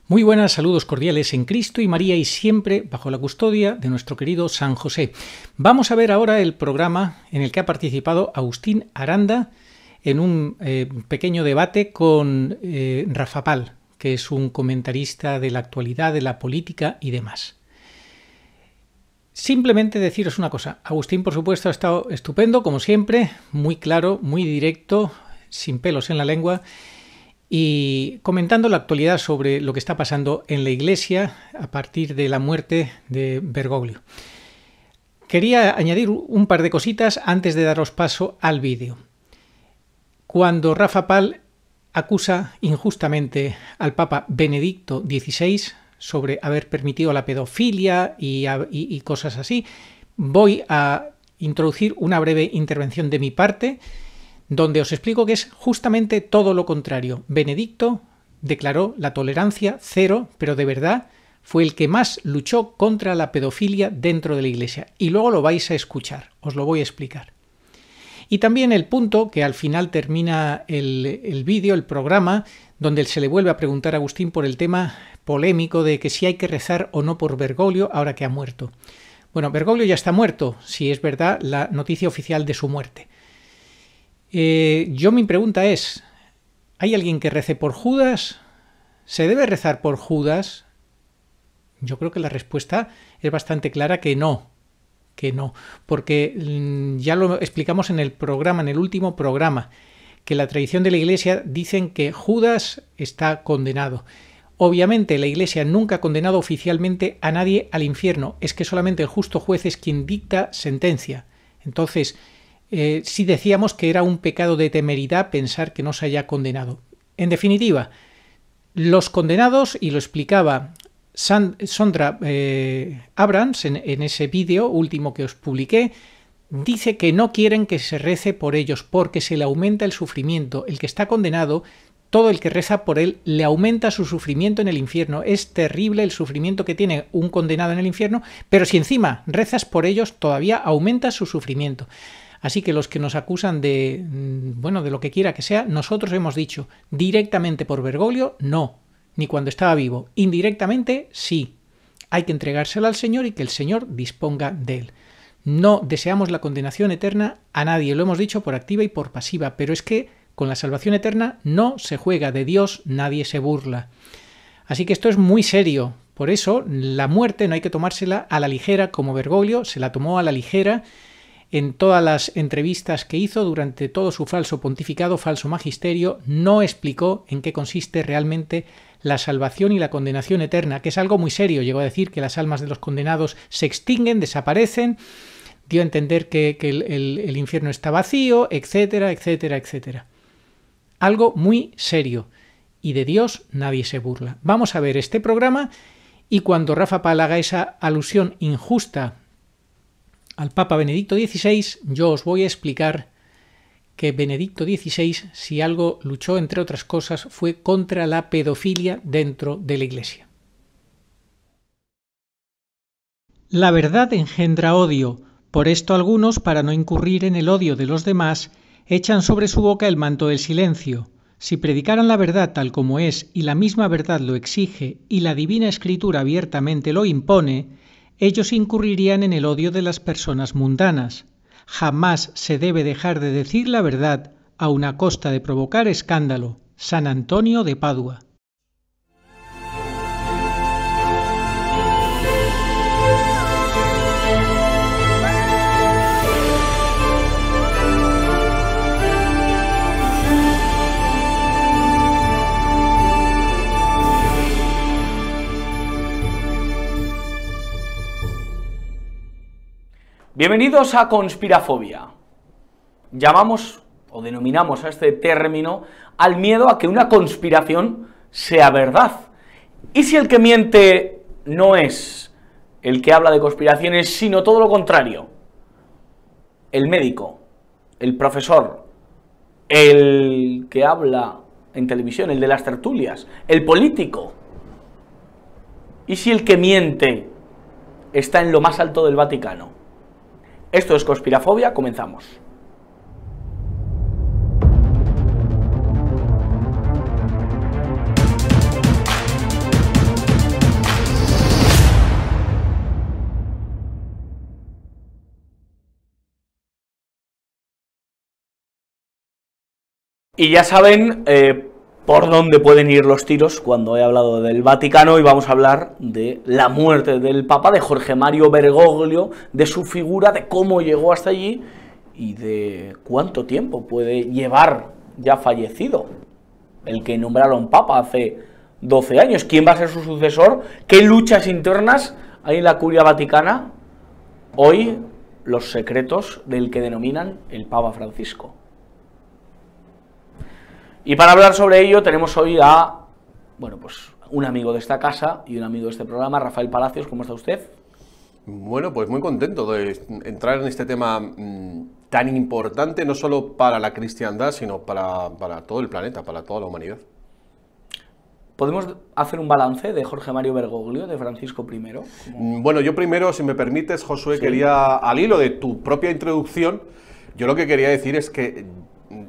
Muy buenas, saludos cordiales en Cristo y María y siempre bajo la custodia de nuestro querido San José. Vamos a ver ahora el programa en el que ha participado Agustín Aranda en un pequeño debate con Rafa Pal, que es un comentarista de la actualidad, de la política y demás. Simplemente deciros una cosa, Agustín por supuesto ha estado estupendo, como siempre, muy claro, muy directo, sin pelos en la lengua, y comentando la actualidad sobre lo que está pasando en la Iglesia a partir de la muerte de Bergoglio. Quería añadir un par de cositas antes de daros paso al vídeo. Cuando Rafa Pal acusa injustamente al Papa Benedicto XVI sobre haber permitido la pedofilia y cosas así, voy a introducir una breve intervención de mi parte donde os explico que es justamente todo lo contrario. Benedicto declaró la tolerancia cero, pero de verdad fue el que más luchó contra la pedofilia dentro de la Iglesia. Y luego lo vais a escuchar, os lo voy a explicar. Y también el punto que al final termina el vídeo, el programa, donde se le vuelve a preguntar a Agustín por el tema polémico de que si hay que rezar o no por Bergoglio ahora que ha muerto. Bueno, Bergoglio ya está muerto, si es verdad la noticia oficial de su muerte. Mi pregunta es, ¿hay alguien que rece por Judas? ¿Se debe rezar por Judas? Yo creo que la respuesta es bastante clara que no, porque ya lo explicamos en el programa, en el último programa, que la tradición de la Iglesia dicen que Judas está condenado. Obviamente la Iglesia nunca ha condenado oficialmente a nadie al infierno, es que solamente el justo juez es quien dicta sentencia. Entonces, sí decíamos que era un pecado de temeridad pensar que no se haya condenado. En definitiva, los condenados, y lo explicaba Sondra Abrams en ese vídeo último que os publiqué, dice que no quieren que se rece por ellos porque se le aumenta el sufrimiento. El que está condenado, todo el que reza por él le aumenta su sufrimiento en el infierno. Es terrible el sufrimiento que tiene un condenado en el infierno, pero si encima rezas por ellos todavía aumenta su sufrimiento. Así que los que nos acusan de lo que quiera que sea, nosotros hemos dicho directamente por Bergoglio, no, ni cuando estaba vivo. Indirectamente, sí. Hay que entregárselo al Señor y que el Señor disponga de él. No deseamos la condenación eterna a nadie, lo hemos dicho por activa y por pasiva, pero es que con la salvación eterna no se juega, de Dios nadie se burla. Así que esto es muy serio. Por eso, la muerte no hay que tomársela a la ligera, como Bergoglio se la tomó a la ligera en todas las entrevistas que hizo durante todo su falso pontificado, falso magisterio, no explicó en qué consiste realmente la salvación y la condenación eterna, que es algo muy serio. Llegó a decir que las almas de los condenados se extinguen, desaparecen, dio a entender que el infierno está vacío, etcétera, etcétera, etcétera. Algo muy serio, y de Dios nadie se burla. Vamos a ver este programa, y cuando Rafa Pal haga esa alusión injusta al Papa Benedicto XVI, yo os voy a explicar que Benedicto XVI, si algo luchó, entre otras cosas, fue contra la pedofilia dentro de la Iglesia. La verdad engendra odio, por esto algunos, para no incurrir en el odio de los demás, echan sobre su boca el manto del silencio. Si predicaran la verdad tal como es, y la misma verdad lo exige, y la Divina Escritura abiertamente lo impone, ellos incurrirían en el odio de las personas mundanas. Jamás se debe dejar de decir la verdad a una costa de provocar escándalo. San Antonio de Padua. Bienvenidos a Conspirafobia. Llamamos o denominamos a este término al miedo a que una conspiración sea verdad. ¿Y si el que miente no es el que habla de conspiraciones, sino todo lo contrario? El médico, el profesor, el que habla en televisión, el de las tertulias, el político. ¿Y si el que miente está en lo más alto del Vaticano? Esto es Conspirafobia, comenzamos. Y ya saben por dónde pueden ir los tiros cuando he hablado del Vaticano, y vamos a hablar de la muerte del Papa, de Jorge Mario Bergoglio, de su figura, de cómo llegó hasta allí y de cuánto tiempo puede llevar ya fallecido el que nombraron Papa hace 12 años. ¿Quién va a ser su sucesor? ¿Qué luchas internas hay en la Curia Vaticana? Hoy, los secretos del que denominan el Papa Francisco. Y para hablar sobre ello tenemos hoy a, bueno, pues un amigo de esta casa y un amigo de este programa, Rafael Palacios. ¿Cómo está usted? Bueno, pues muy contento de entrar en este tema tan importante, no solo para la cristiandad, sino para todo el planeta, para toda la humanidad. ¿Podemos hacer un balance de Jorge Mario Bergoglio, de Francisco I? Bueno, yo primero, si me permites, Josué, sí, quería, al hilo de tu propia introducción, yo lo que quería decir es que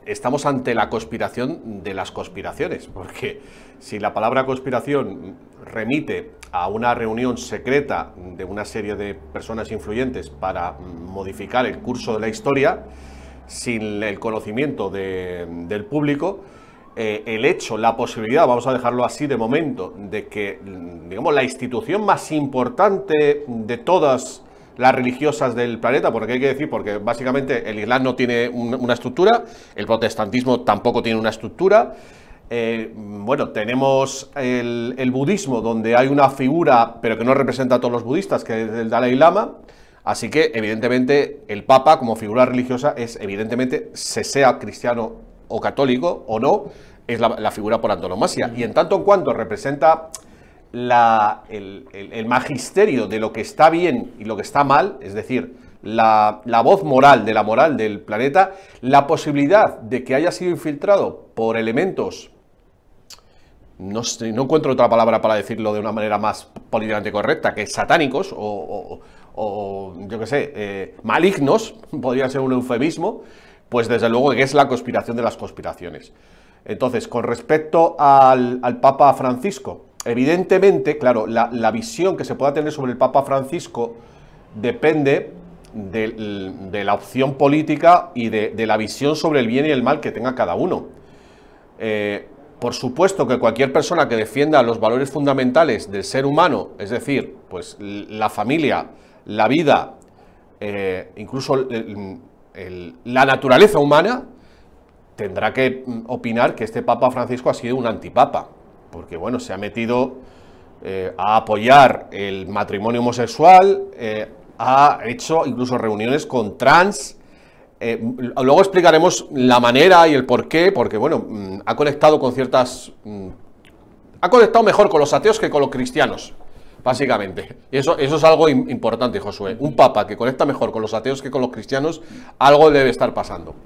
estamos ante la conspiración de las conspiraciones, porque si la palabra conspiración remite a una reunión secreta de una serie de personas influyentes para modificar el curso de la historia, sin el conocimiento del público, el hecho, la posibilidad, vamos a dejarlo así de momento, de que, digamos, la institución más importante de todas las religiosas del planeta, porque hay que decir, porque básicamente el Islam no tiene una estructura, el protestantismo tampoco tiene una estructura, bueno, tenemos el budismo, donde hay una figura, pero que no representa a todos los budistas, que es el Dalai Lama, así que evidentemente el Papa como figura religiosa es evidentemente, se sea cristiano o católico o no, es la figura por antonomasia, y en tanto en cuanto representa el magisterio de lo que está bien y lo que está mal, es decir, la voz moral de la moral del planeta, la posibilidad de que haya sido infiltrado por elementos, no encuentro otra palabra para decirlo de una manera más políticamente correcta, que satánicos o yo qué sé, malignos, podría ser un eufemismo, pues desde luego que es la conspiración de las conspiraciones. Entonces, con respecto al Papa Francisco, evidentemente, claro, la visión que se pueda tener sobre el Papa Francisco depende de la opción política y de la visión sobre el bien y el mal que tenga cada uno. Por supuesto que cualquier persona que defienda los valores fundamentales del ser humano, es decir, pues la familia, la vida, incluso la naturaleza humana, tendrá que opinar que este Papa Francisco ha sido un antipapa, porque bueno, se ha metido a apoyar el matrimonio homosexual, ha hecho incluso reuniones con trans, luego explicaremos la manera y el porqué, porque bueno, ha conectado con ciertas... ha conectado mejor con los ateos que con los cristianos, básicamente. Y eso es algo importante, Josué. Un papa que conecta mejor con los ateos que con los cristianos, algo debe estar pasando.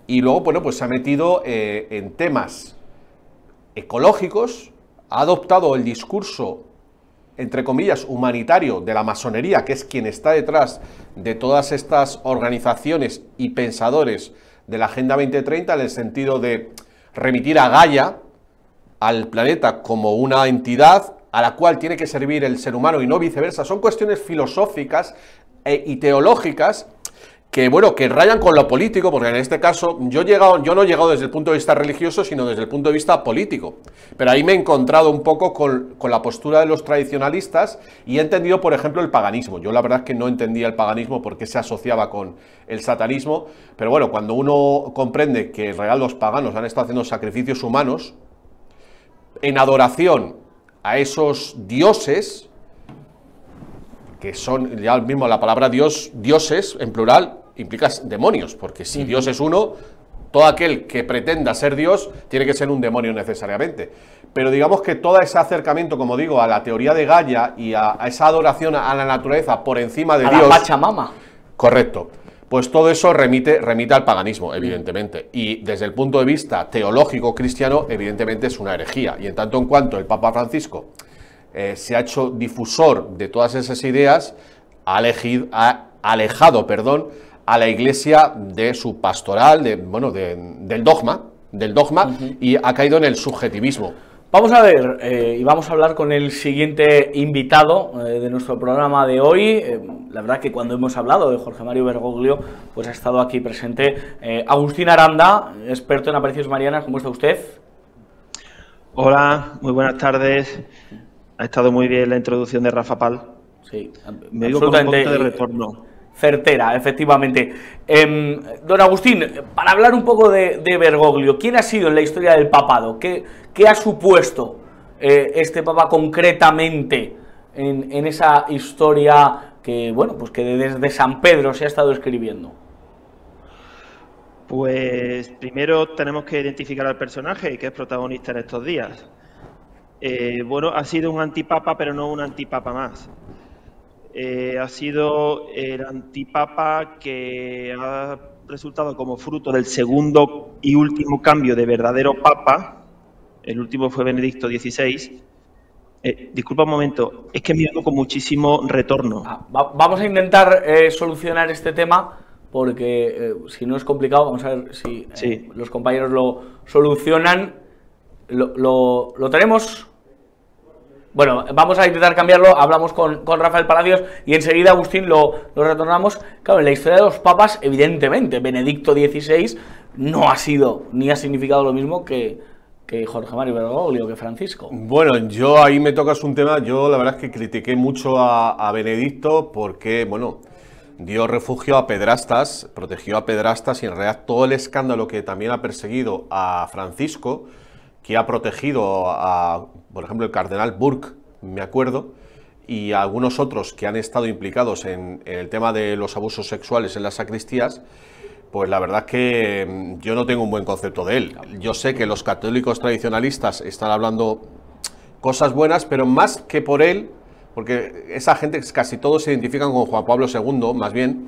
Y luego, bueno, pues se ha metido en temas ecológicos, ha adoptado el discurso, entre comillas, humanitario de la masonería, que es quien está detrás de todas estas organizaciones y pensadores de la Agenda 2030, en el sentido de remitir a Gaia, al planeta, como una entidad a la cual tiene que servir el ser humano y no viceversa. Son cuestiones filosóficas y teológicas que, bueno, que rayan con lo político, porque en este caso yo no he llegado desde el punto de vista religioso, sino desde el punto de vista político. Pero ahí me he encontrado un poco con la postura de los tradicionalistas y he entendido, por ejemplo, el paganismo. Yo la verdad es que no entendía el paganismo porque se asociaba con el satanismo, pero bueno, cuando uno comprende que en realidad los paganos han estado haciendo sacrificios humanos en adoración a esos dioses, que son, ya mismo la palabra Dios, dioses, en plural, implica demonios, porque si Dios es uno, todo aquel que pretenda ser Dios tiene que ser un demonio necesariamente. Pero digamos que todo ese acercamiento, como digo, a la teoría de Gaia y a esa adoración a la naturaleza por encima de Dios... A la Pachamama. Correcto. Pues todo eso remite al paganismo, evidentemente. Y desde el punto de vista teológico cristiano, evidentemente es una herejía. Y en tanto en cuanto el Papa Francisco se ha hecho difusor de todas esas ideas, ha alejado a la Iglesia de su pastoral, del dogma, y ha caído en el subjetivismo. Vamos a ver, y vamos a hablar con el siguiente invitado de nuestro programa de hoy. La verdad que cuando hemos hablado de Jorge Mario Bergoglio, pues ha estado aquí presente Agustín Aranda, experto en apariciones marianas. ¿Cómo está usted? Hola, muy buenas tardes. Ha estado muy bien la introducción de Rafa Pal. Sí, me digo con un punto de retorno. Certera, efectivamente. Don Agustín, para hablar un poco de Bergoglio, ¿quién ha sido en la historia del papado? ¿Qué ha supuesto este papa concretamente en esa historia que, bueno, pues que desde San Pedro se ha estado escribiendo? Pues primero tenemos que identificar al personaje que es protagonista en estos días. Bueno, ha sido un antipapa, pero no un antipapa más. Ha sido el antipapa que ha resultado como fruto del segundo y último cambio de verdadero papa. El último fue Benedicto XVI. Disculpa un momento, es que me oigo con muchísimo retorno. Vamos a intentar solucionar este tema, porque si no es complicado, vamos a ver si sí. Los compañeros lo solucionan. ¿Lo tenemos? Bueno, vamos a intentar cambiarlo, hablamos con Rafael Palacios y enseguida, Agustín, lo retornamos. Claro, en la historia de los papas, evidentemente, Benedicto XVI no ha sido ni ha significado lo mismo que Jorge Mario Bergoglio, que Francisco. Bueno, yo ahí me tocas un tema, yo la verdad es que critiqué mucho a Benedicto porque, bueno, dio refugio a pedrastas, protegió a pedrastas y en realidad todo el escándalo que también ha perseguido a Francisco, que ha protegido a, por ejemplo, el cardenal Burke, me acuerdo, y a algunos otros que han estado implicados en el tema de los abusos sexuales en las sacristías, pues la verdad es que yo no tengo un buen concepto de él. Yo sé que los católicos tradicionalistas están hablando cosas buenas, pero más que por él, porque esa gente casi todos se identifican con Juan Pablo II, más bien,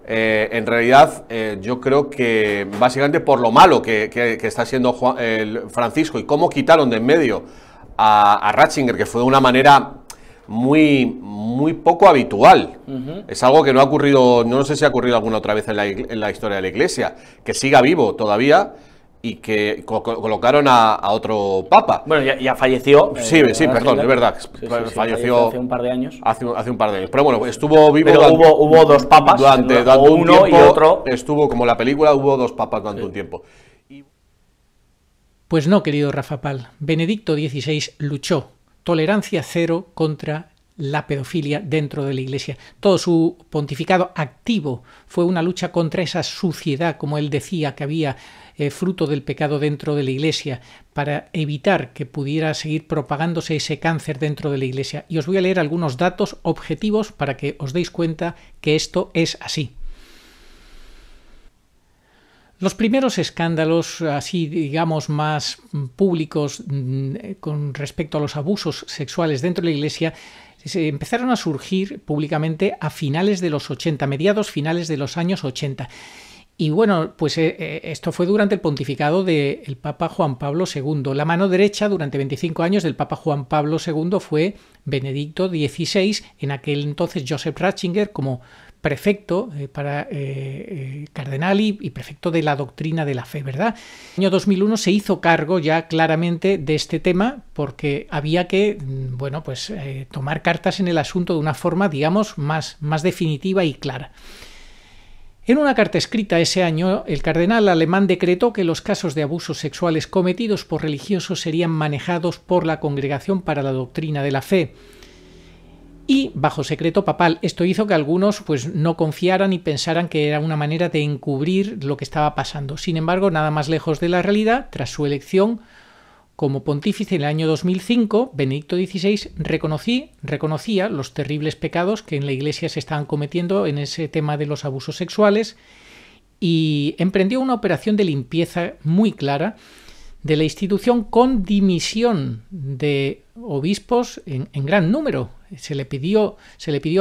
en realidad yo creo que básicamente por lo malo que está siendo Francisco y cómo quitaron de en medio a Ratzinger, que fue de una manera muy poco habitual. Es algo que no ha ocurrido, no sé si ha ocurrido alguna otra vez en la historia de la Iglesia, que siga vivo todavía y que colocaron a otro papa. Bueno, ya falleció. Sí, perdón, es verdad. Falleció hace un par de años. Hace un par de años. Pero bueno, estuvo vivo. Pero hubo dos papas. Durante uno un tiempo, y otro. Estuvo, como la película, hubo dos papas durante un tiempo. Pues no, querido Rafa Pal. Benedicto XVI luchó tolerancia cero contra la pedofilia dentro de la Iglesia. Todo su pontificado activo fue una lucha contra esa suciedad, como él decía, que había fruto del pecado dentro de la Iglesia, para evitar que pudiera seguir propagándose ese cáncer dentro de la Iglesia. Y os voy a leer algunos datos objetivos para que os deis cuenta que esto es así. Los primeros escándalos, así digamos, más públicos con respecto a los abusos sexuales dentro de la Iglesia se empezaron a surgir públicamente a finales de los 80, mediados finales de los años 80. Y bueno, pues esto fue durante el pontificado del Papa Juan Pablo II. La mano derecha durante 25 años del Papa Juan Pablo II fue Benedicto XVI, en aquel entonces Joseph Ratzinger como prefecto para cardenal y prefecto de la doctrina de la fe, ¿verdad? En el año 2001 se hizo cargo ya claramente de este tema porque había que, bueno, pues tomar cartas en el asunto de una forma, digamos, más definitiva y clara. En una carta escrita ese año, el cardenal alemán decretó que los casos de abusos sexuales cometidos por religiosos serían manejados por la Congregación para la Doctrina de la Fe. Y bajo secreto papal, esto hizo que algunos pues no confiaran y pensaran que era una manera de encubrir lo que estaba pasando. Sin embargo, nada más lejos de la realidad, tras su elección como pontífice en el año 2005, Benedicto XVI reconocía los terribles pecados que en la Iglesia se estaban cometiendo en ese tema de los abusos sexuales y emprendió una operación de limpieza muy clara de la institución con dimisión de obispos en gran número. Se le pidió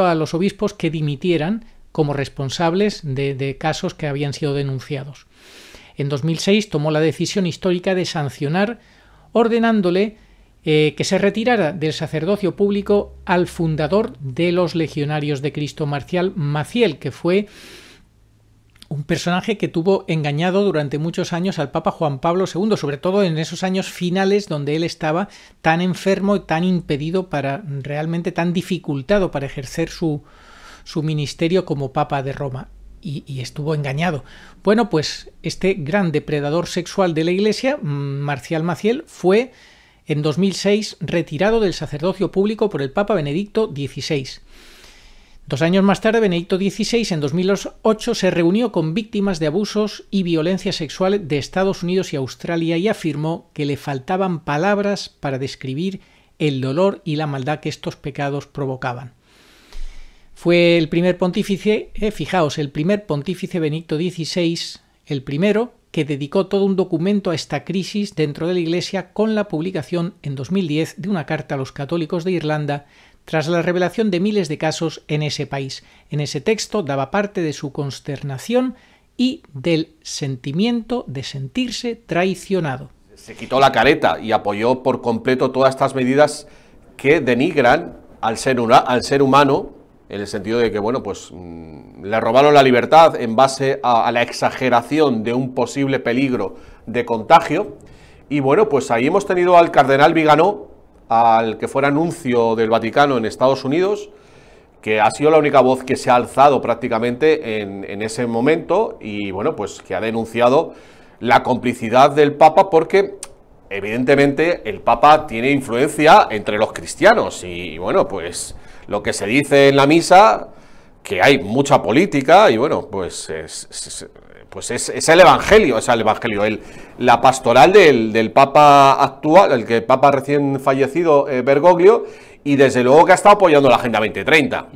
a los obispos que dimitieran como responsables de casos que habían sido denunciados. En 2006 tomó la decisión histórica de sancionar, ordenándole que se retirara del sacerdocio público al fundador de los Legionarios de Cristo, Marcial Maciel, que fue un personaje que tuvo engañado durante muchos años al Papa Juan Pablo II, sobre todo en esos años finales donde él estaba tan enfermo y tan impedido realmente tan dificultado para ejercer su ministerio como Papa de Roma. Y estuvo engañado. Bueno, pues este gran depredador sexual de la Iglesia, Marcial Maciel, fue en 2006 retirado del sacerdocio público por el Papa Benedicto XVI. 2 años más tarde, Benedicto XVI, en 2008, se reunió con víctimas de abusos y violencia sexual de Estados Unidos y Australia y afirmó que le faltaban palabras para describir el dolor y la maldad que estos pecados provocaban. Fue el primer pontífice, fijaos, el primer pontífice Benedicto XVI, el primero, que dedicó todo un documento a esta crisis dentro de la Iglesia con la publicación en 2010 de una carta a los católicos de Irlanda tras la revelación de miles de casos en ese país. En ese texto daba parte de su consternación y del sentimiento de sentirse traicionado. Se quitó la careta y apoyó por completo todas estas medidas que denigran al ser humano, en el sentido de que, bueno, pues le robaron la libertad en base a la exageración de un posible peligro de contagio. Y bueno, pues ahí hemos tenido al cardenal Viganò, al que fuera nuncio del Vaticano en Estados Unidos, que ha sido la única voz que se ha alzado prácticamente en ese momento y, bueno, pues que ha denunciado la complicidad del Papa porque, evidentemente, el Papa tiene influencia entre los cristianos y, bueno, pues lo que se dice en la misa, que hay mucha política y, bueno, pues es el Evangelio, la pastoral del Papa actual, el Papa recién fallecido, Bergoglio, y desde luego que ha estado apoyando la Agenda 2030.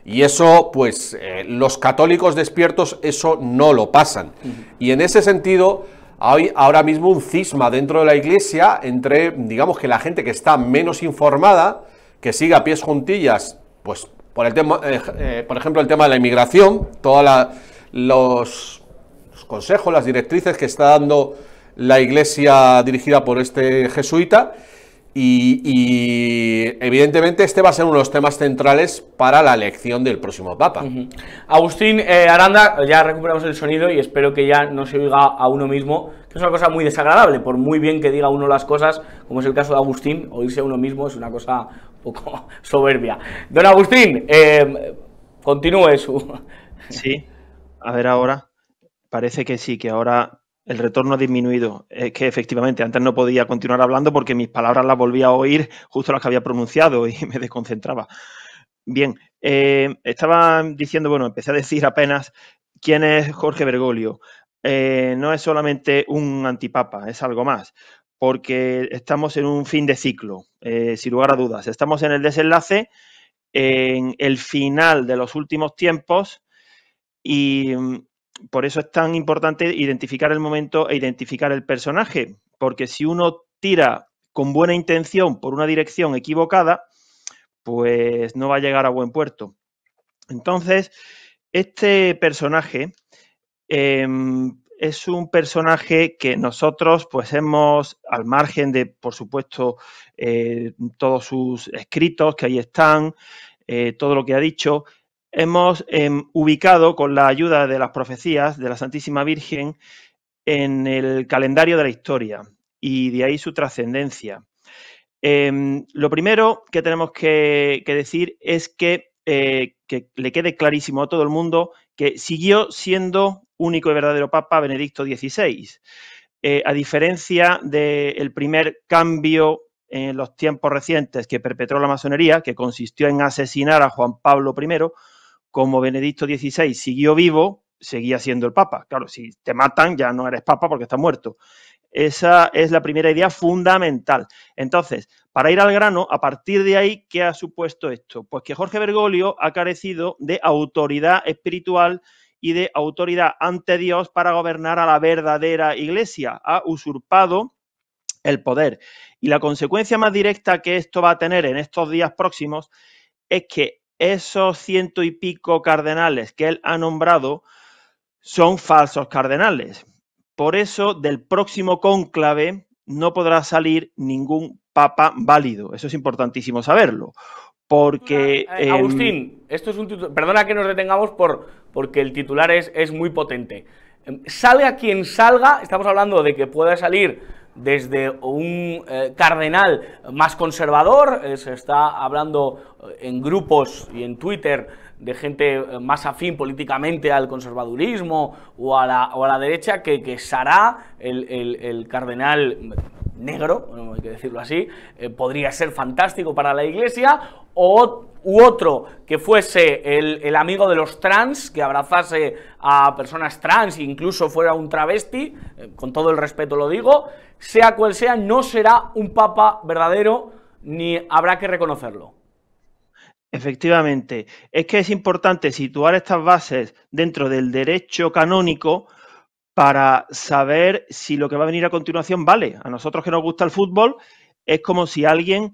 Y eso, pues, los católicos despiertos eso no lo pasan. Y en ese sentido, hay ahora mismo un cisma dentro de la Iglesia entre, digamos, que la gente que está menos informada, que sigue a pies juntillas, pues, por ejemplo, el tema de la inmigración, todos los consejos, las directrices que está dando la Iglesia dirigida por este jesuita, y evidentemente este va a ser uno de los temas centrales para la elección del próximo Papa. Agustín Aranda, ya recuperamos el sonido y espero que ya no se oiga a uno mismo, que es una cosa muy desagradable, por muy bien que diga uno las cosas, como es el caso de Agustín, oírse a uno mismo es una cosa un poco soberbia. Don Agustín, continúe su... Sí, a ver ahora, parece que sí, que ahora el retorno ha disminuido. Es que efectivamente antes no podía continuar hablando porque mis palabras las volvía a oír justo las que había pronunciado y me desconcentraba. Bien, estaba diciendo, bueno, empecé a decir apenas quién es Jorge Bergoglio. No es solamente un antipapa, es algo más, porque estamos en un fin de ciclo, sin lugar a dudas. Estamos en el desenlace, en el final de los últimos tiempos y por eso es tan importante identificar el momento e identificar el personaje, porque si uno tira con buena intención por una dirección equivocada, pues no va a llegar a buen puerto. Entonces, este personaje es un personaje que nosotros pues hemos, al margen de, por supuesto, todos sus escritos que ahí están, todo lo que ha dicho, hemos ubicado con la ayuda de las profecías de la Santísima Virgen en el calendario de la historia y de ahí su trascendencia. Lo primero que tenemos que decir es que le quede clarísimo a todo el mundo que siguió siendo único y verdadero Papa Benedicto XVI. A diferencia del primer cambio en los tiempos recientes que perpetró la masonería, que consistió en asesinar a Juan Pablo I, como Benedicto XVI siguió vivo, seguía siendo el Papa. Claro, si te matan ya no eres Papa porque estás muerto. Esa es la primera idea fundamental. Entonces, para ir al grano, a partir de ahí, ¿qué ha supuesto esto? Pues que Jorge Bergoglio ha carecido de autoridad espiritual y de autoridad ante Dios para gobernar a la verdadera Iglesia. Ha usurpado el poder. Y la consecuencia más directa que esto va a tener en estos días próximos es que esos 100 y pico cardenales que él ha nombrado son falsos cardenales. Por eso, del próximo cónclave no podrá salir ningún papa válido. Eso es importantísimo saberlo. Porque... Agustín, esto es perdona que nos detengamos por porque el titular es muy potente. Salga quien salga, estamos hablando de que pueda salir desde un cardenal más conservador, se está hablando en grupos y en Twitter de gente más afín políticamente al conservadurismo o a la derecha, que Sará, el cardenal negro, bueno, hay que decirlo así, podría ser fantástico para la Iglesia, u otro que fuese el amigo de los trans, que abrazase a personas trans e incluso fuera un travesti, con todo el respeto lo digo. Sea cual sea, no será un papa verdadero, ni habrá que reconocerlo. Efectivamente, es que es importante situar estas bases dentro del derecho canónico para saber si lo que va a venir a continuación vale. A nosotros que nos gusta el fútbol, es como si alguien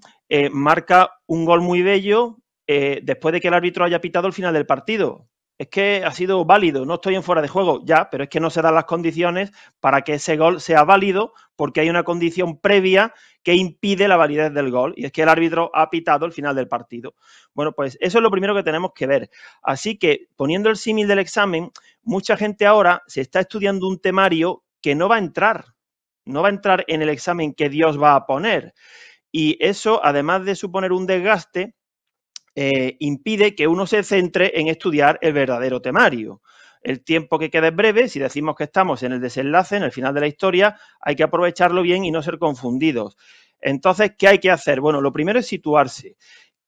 marca un gol muy bello después de que el árbitro haya pitado el final del partido. Es que ha sido válido, no estoy en fuera de juego, ya, pero es que no se dan las condiciones para que ese gol sea válido, porque hay una condición previa que impide la validez del gol, y es que el árbitro ha pitado el final del partido. Bueno, pues eso es lo primero que tenemos que ver. Así que, poniendo el símil del examen, mucha gente ahora se está estudiando un temario que no va a entrar en el examen que Dios va a poner. Y eso, además de suponer un desgaste, impide que uno se centre en estudiar el verdadero temario. El tiempo que queda es breve, si decimos que estamos en el desenlace, en el final de la historia, hay que aprovecharlo bien y no ser confundidos. Entonces, ¿qué hay que hacer? Bueno, lo primero es situarse.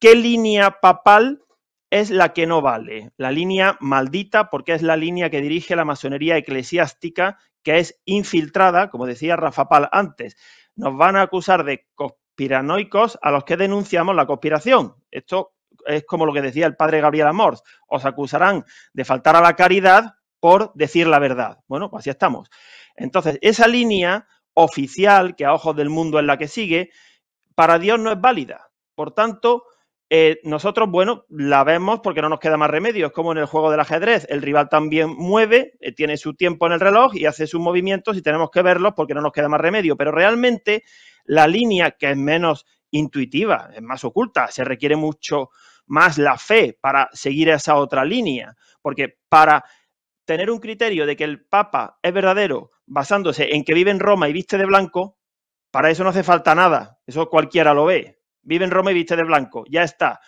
¿Qué línea papal es la que no vale? La línea maldita, porque es la línea que dirige la masonería eclesiástica, que es infiltrada, como decía Rafa Pal antes. Nos van a acusar de conspiranoicos a los que denunciamos la conspiración. Esto es como lo que decía el padre Gabriel Amors, os acusarán de faltar a la caridad por decir la verdad. Bueno, pues así estamos. Entonces, esa línea oficial, que a ojos del mundo es la que sigue, para Dios no es válida. Por tanto, nosotros, bueno, la vemos porque no nos queda más remedio. Es como en el juego del ajedrez. El rival también mueve, tiene su tiempo en el reloj y hace sus movimientos y tenemos que verlos porque no nos queda más remedio. Pero realmente la línea, que es menos intuitiva, es más oculta, se requiere mucho más la fe para seguir esa otra línea, porque para tener un criterio de que el Papa es verdadero basándose en que vive en Roma y viste de blanco, para eso no hace falta nada, eso cualquiera lo ve, vive en Roma y viste de blanco, ya está,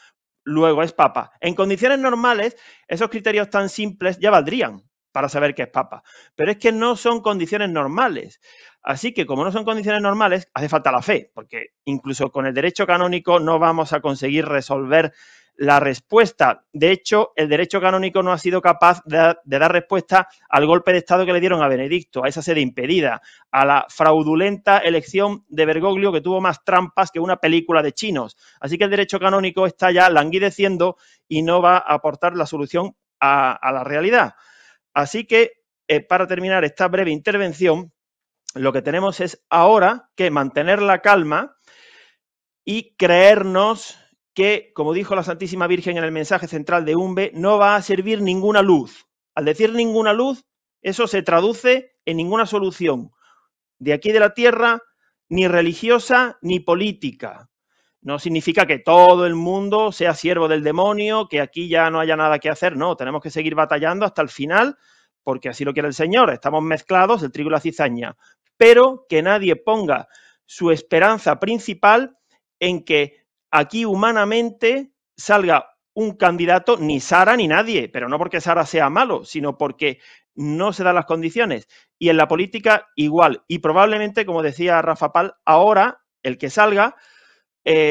luego es Papa. En condiciones normales, esos criterios tan simples ya valdrían para saber que es Papa, pero es que no son condiciones normales. Así que, como no son condiciones normales, hace falta la fe, porque incluso con el derecho canónico no vamos a conseguir resolver la respuesta. De hecho, el derecho canónico no ha sido capaz de dar respuesta al golpe de Estado que le dieron a Benedicto, a esa sede impedida, a la fraudulenta elección de Bergoglio, que tuvo más trampas que una película de chinos. Así que el derecho canónico está ya languideciendo y no va a aportar la solución a la realidad. Así que, para terminar esta breve intervención, lo que tenemos es ahora que mantener la calma y creernos que, como dijo la Santísima Virgen en el mensaje central de Umbe, no va a servir ninguna luz. Al decir ninguna luz, eso se traduce en ninguna solución, de aquí de la tierra, ni religiosa ni política. No significa que todo el mundo sea siervo del demonio, que aquí ya no haya nada que hacer. No, tenemos que seguir batallando hasta el final, porque así lo quiere el Señor. Estamos mezclados, el trigo y la cizaña. Pero que nadie ponga su esperanza principal en que aquí humanamente salga un candidato, ni Sara ni nadie, pero no porque Sara sea malo, sino porque no se dan las condiciones. Y en la política igual. Y probablemente, como decía Rafa Pal, ahora el que salga,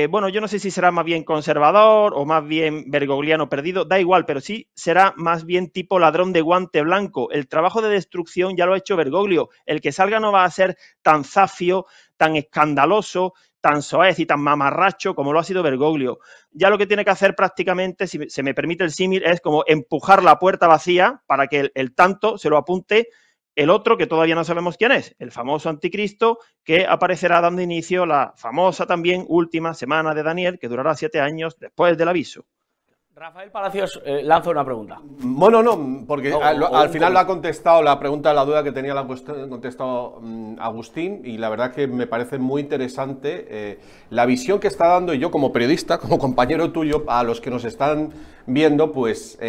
bueno, yo no sé si será más bien conservador o más bien bergogliano perdido, da igual, pero sí será más bien tipo ladrón de guante blanco. El trabajo de destrucción ya lo ha hecho Bergoglio. El que salga no va a ser tan zafio, tan escandaloso, tan soez y tan mamarracho como lo ha sido Bergoglio. Ya lo que tiene que hacer prácticamente, si se me permite el símil, es como empujar la puerta vacía para que el tanto se lo apunte el otro, que todavía no sabemos quién es, el famoso anticristo, que aparecerá dando inicio a la famosa también última semana de Daniel, que durará 7 años después del aviso. Rafael Palacios lanza una pregunta. Bueno, no, porque al final la ha contestado, la pregunta, la duda que tenía la ha contestado Agustín, y la verdad que me parece muy interesante la visión que está dando, y yo como periodista, como compañero tuyo, a los que nos están viendo, pues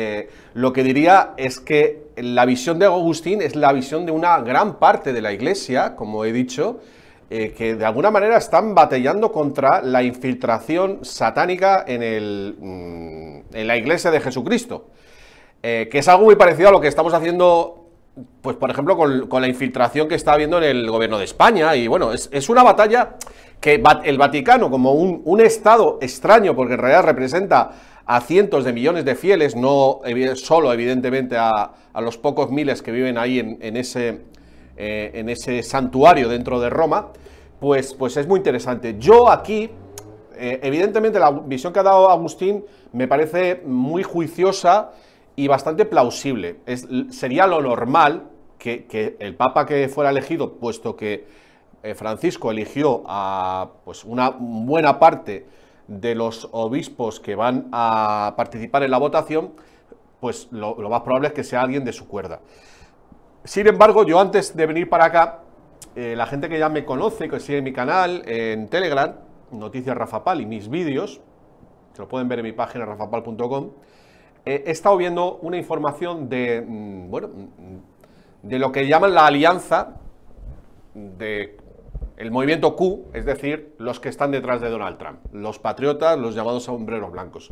lo que diría es que la visión de Agustín es la visión de una gran parte de la Iglesia, como he dicho, que de alguna manera están batallando contra la infiltración satánica en la Iglesia de Jesucristo, que es algo muy parecido a lo que estamos haciendo, pues por ejemplo, con la infiltración que está habiendo en el gobierno de España. Y bueno, es una batalla que el Vaticano, como un Estado extraño, porque en realidad representa a cientos de millones de fieles, no solo evidentemente a los pocos miles que viven ahí en ese santuario dentro de Roma, pues es muy interesante. Yo aquí, evidentemente la visión que ha dado Agustín me parece muy juiciosa y bastante plausible. Sería lo normal que el Papa que fuera elegido, puesto que Francisco eligió a pues una buena parte de los obispos que van a participar en la votación, pues lo más probable es que sea alguien de su cuerda. Sin embargo, yo antes de venir para acá, la gente que ya me conoce, que sigue mi canal en Telegram, Noticias Rafapal, y mis vídeos, que lo pueden ver en mi página rafapal.com, he estado viendo una información de, bueno, de lo que llaman la alianza del movimiento Q, es decir, los que están detrás de Donald Trump, los patriotas, los llamados sombreros blancos.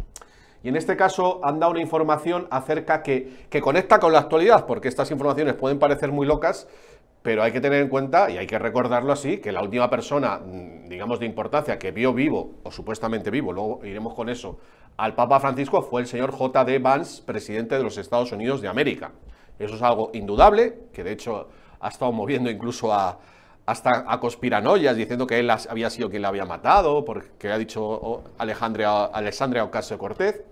Y en este caso han dado una información acerca que conecta con la actualidad, porque estas informaciones pueden parecer muy locas, pero hay que tener en cuenta, y hay que recordarlo así, que la última persona, digamos, de importancia que vio vivo, o supuestamente vivo, luego iremos con eso, al Papa Francisco fue el señor J.D. Vance, presidente de los Estados Unidos de América. Eso es algo indudable, que de hecho ha estado moviendo incluso hasta a conspiranoias, diciendo que él había sido quien la había matado, porque ha dicho Alexandria Ocasio-Cortez.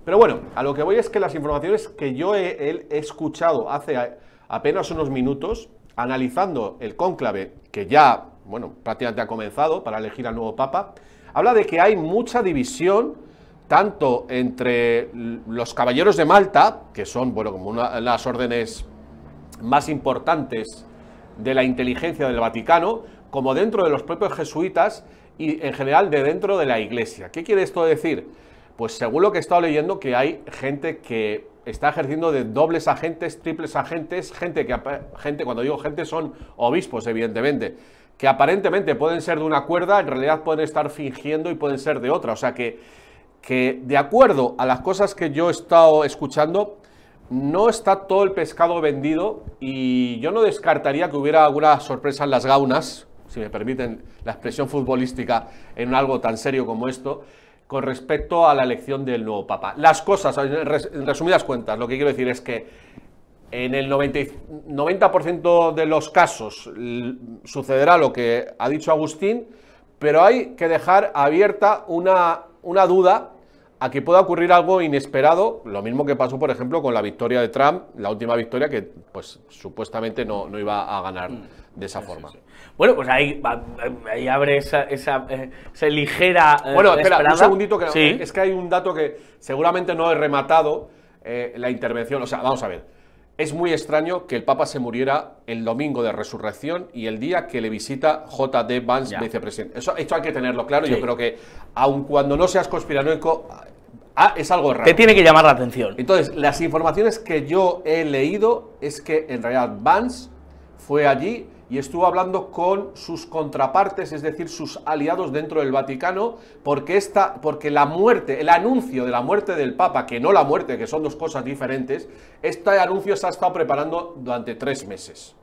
Pero bueno, a lo que voy es que las informaciones que yo he escuchado hace apenas unos minutos, analizando el cónclave que ya, bueno, prácticamente ha comenzado para elegir al nuevo Papa, habla de que hay mucha división tanto entre los caballeros de Malta, que son, bueno, como una de las órdenes más importantes de la inteligencia del Vaticano, como dentro de los propios jesuitas y en general de dentro de la Iglesia. ¿Qué quiere esto decir? Pues según lo que he estado leyendo, que hay gente que está ejerciendo de dobles agentes, triples agentes, gente, cuando digo gente son obispos, evidentemente, que aparentemente pueden ser de una cuerda, en realidad pueden estar fingiendo y pueden ser de otra. O sea que de acuerdo a las cosas que yo he estado escuchando, no está todo el pescado vendido, y yo no descartaría que hubiera alguna sorpresa en las gaunas, si me permiten la expresión futbolística, en algo tan serio como esto, con respecto a la elección del nuevo Papa. Las cosas, en resumidas cuentas, lo que quiero decir es que en el 90% de los casos sucederá lo que ha dicho Agustín, pero hay que dejar abierta una duda a que pueda ocurrir algo inesperado, lo mismo que pasó, por ejemplo, con la victoria de Trump, la última victoria que, pues, supuestamente no iba a ganar de esa forma. Sí. Bueno, pues ahí abre esa ligera bueno, espera, esperanza. un segundito, que sí. Es que hay un dato que seguramente no he rematado la intervención. O sea, vamos a ver. Es muy extraño que el Papa se muriera el domingo de Resurrección y el día que le visita J.D. Vance, vicepresidente. Esto hay que tenerlo claro. Sí. Yo creo que, aun cuando no seas conspiranoico, es algo raro. Te tiene que llamar la atención. Entonces, las informaciones que yo he leído es que en realidad Vance fue allí y estuvo hablando con sus contrapartes, es decir, sus aliados dentro del Vaticano, porque la muerte, el anuncio de la muerte del Papa, que no la muerte, que son dos cosas diferentes, este anuncio se ha estado preparando durante 3 meses.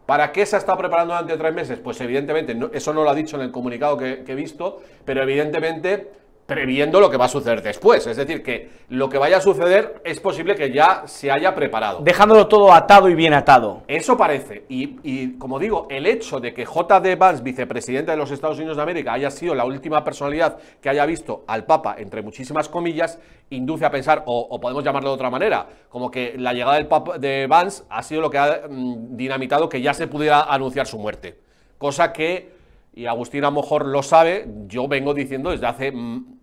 ¿Para qué se ha estado preparando durante 3 meses? Pues evidentemente, eso no lo ha dicho en el comunicado que he visto, pero evidentemente previendo lo que va a suceder después. Es decir, que lo que vaya a suceder es posible que ya se haya preparado. Dejándolo todo atado y bien atado. Eso parece. Y como digo, el hecho de que J.D. Vance, vicepresidente de los Estados Unidos de América, haya sido la última personalidad que haya visto al Papa, entre muchísimas comillas, induce a pensar, o podemos llamarlo de otra manera, como que la llegada de Vance ha sido lo que ha dinamitado que ya se pudiera anunciar su muerte. Cosa que, y Agustín a lo mejor lo sabe, yo vengo diciendo desde hace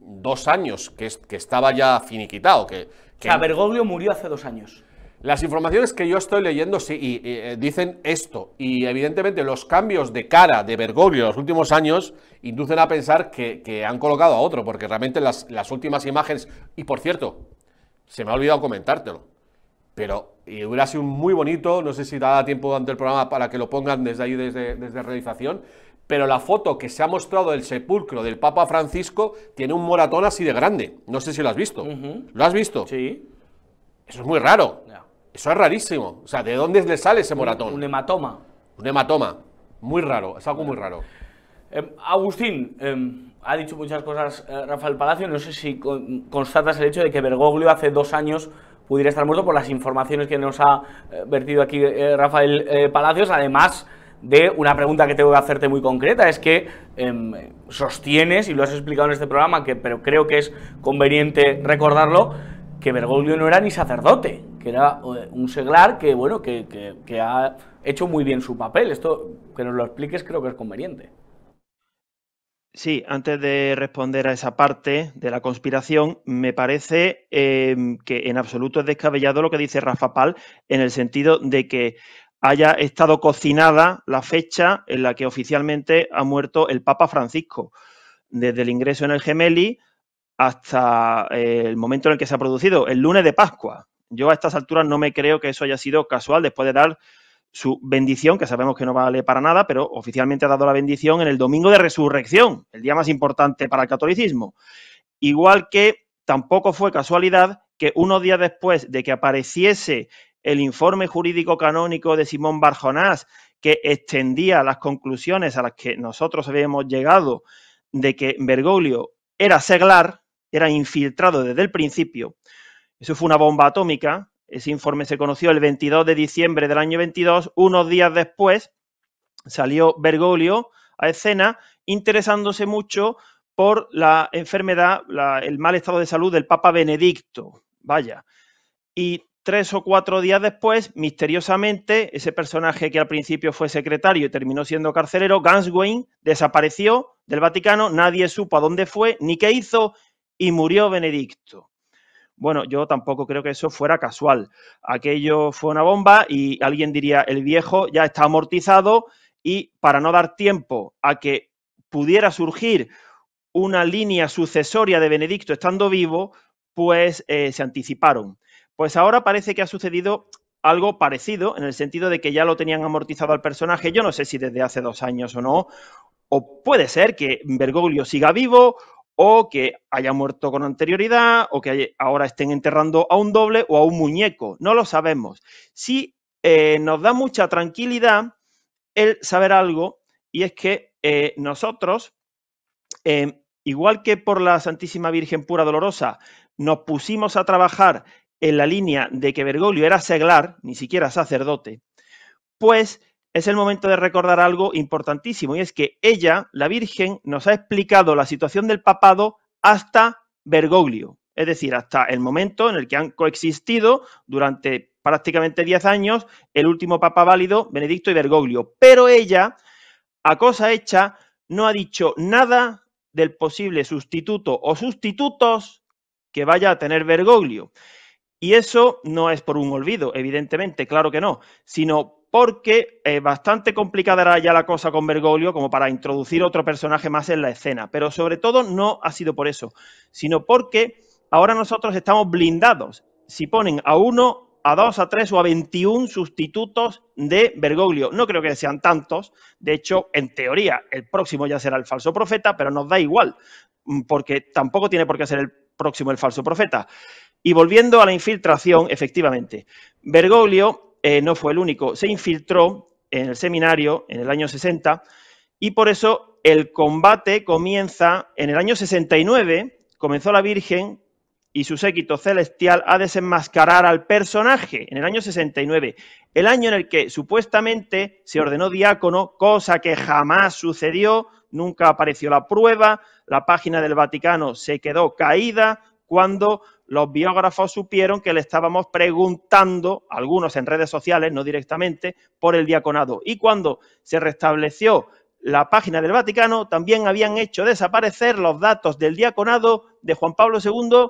2 años que estaba ya finiquitado. O sea, Bergoglio murió hace 2 años. Las informaciones que yo estoy leyendo sí, dicen esto, y evidentemente los cambios de cara de Bergoglio en los últimos años inducen a pensar que han colocado a otro, porque realmente las últimas imágenes, y por cierto, se me ha olvidado comentártelo, pero hubiera sido muy bonito, no sé si da tiempo durante el programa para que lo pongan desde ahí, desde realización, pero la foto que se ha mostrado del sepulcro del Papa Francisco tiene un moratón así de grande, no sé si lo has visto. ¿Lo has visto? Sí. Eso es muy raro. Ya. Eso es rarísimo. O sea, ¿de dónde le sale ese moratón? Un hematoma. Un hematoma. Muy raro, es algo muy raro. Agustín, ha dicho muchas cosas Rafael Palacio. No sé si constatas el hecho de que Bergoglio hace 2 años pudiera estar muerto por las informaciones que nos ha vertido aquí Rafael Palacios, además de una pregunta que tengo que hacerte muy concreta. Es que sostienes, y lo has explicado en este programa, pero creo que es conveniente recordarlo, que Bergoglio no era ni sacerdote, que era un seglar que, bueno, que ha hecho muy bien su papel. Esto, que nos lo expliques, creo que es conveniente. Sí, antes de responder a esa parte de la conspiración, me parece que en absoluto es descabellado lo que dice Rafa Pal, en el sentido de que haya estado cocinada la fecha en la que oficialmente ha muerto el Papa Francisco. Desde el ingreso en el Gemelli hasta el momento en el que se ha producido, el lunes de Pascua. Yo a estas alturas no me creo que eso haya sido casual, después de dar su bendición, que sabemos que no vale para nada, pero oficialmente ha dado la bendición en el domingo de Resurrección, el día más importante para el catolicismo. Igual que tampoco fue casualidad que unos días después de que apareciese el informe jurídico canónico de Simón Bar Jonás, que extendía las conclusiones a las que nosotros habíamos llegado de que Bergoglio era seglar, era infiltrado desde el principio. Eso fue una bomba atómica. Ese informe se conoció el 22 de diciembre del año 22. Unos días después salió Bergoglio a escena interesándose mucho por la enfermedad, el mal estado de salud del Papa Benedicto. Vaya. Y 3 o 4 días después, misteriosamente, ese personaje que al principio fue secretario y terminó siendo carcelero, Ganswein, desapareció del Vaticano, nadie supo a dónde fue ni qué hizo y murió Benedicto. Bueno, yo tampoco creo que eso fuera casual. Aquello fue una bomba y alguien diría, el viejo ya está amortizado, y para no dar tiempo a que pudiera surgir una línea sucesoria de Benedicto estando vivo, pues se anticiparon. Pues ahora parece que ha sucedido algo parecido, en el sentido de que ya lo tenían amortizado al personaje. Yo no sé si desde hace 2 años o no, o puede ser que Bergoglio siga vivo, o que haya muerto con anterioridad, o que ahora estén enterrando a un doble o a un muñeco. No lo sabemos. Sí nos da mucha tranquilidad el saber algo, y es que nosotros, igual que por la Santísima Virgen Pura Dolorosa, nos pusimos a trabajar en la línea de que Bergoglio era seglar, ni siquiera sacerdote, pues es el momento de recordar algo importantísimo, y es que ella, la Virgen, nos ha explicado la situación del papado hasta Bergoglio, es decir, hasta el momento en el que han coexistido durante prácticamente 10 años el último papa válido, Benedicto, y Bergoglio. Pero ella, a cosa hecha, no ha dicho nada del posible sustituto o sustitutos que vaya a tener Bergoglio. Y eso no es por un olvido, evidentemente, claro que no, sino porque bastante complicada era ya la cosa con Bergoglio como para introducir otro personaje más en la escena. Pero sobre todo no ha sido por eso, sino porque ahora nosotros estamos blindados. Si ponen a 1, a 2, a 3 o a 21 sustitutos de Bergoglio, no creo que sean tantos. De hecho, en teoría, el próximo ya será el falso profeta, pero nos da igual, porque tampoco tiene por qué ser el próximo el falso profeta. Y volviendo a la infiltración, efectivamente, Bergoglio no fue el único, se infiltró en el seminario en el año 60, y por eso el combate comienza en el año 69, comenzó la Virgen y su séquito celestial a desenmascarar al personaje en el año 69, el año en el que supuestamente se ordenó diácono, cosa que jamás sucedió, nunca apareció la prueba, la página del Vaticano se quedó caída cuando los biógrafos supieron que le estábamos preguntando, algunos en redes sociales, no directamente, por el diaconado. Y cuando se restableció la página del Vaticano también habían hecho desaparecer los datos del diaconado de Juan Pablo II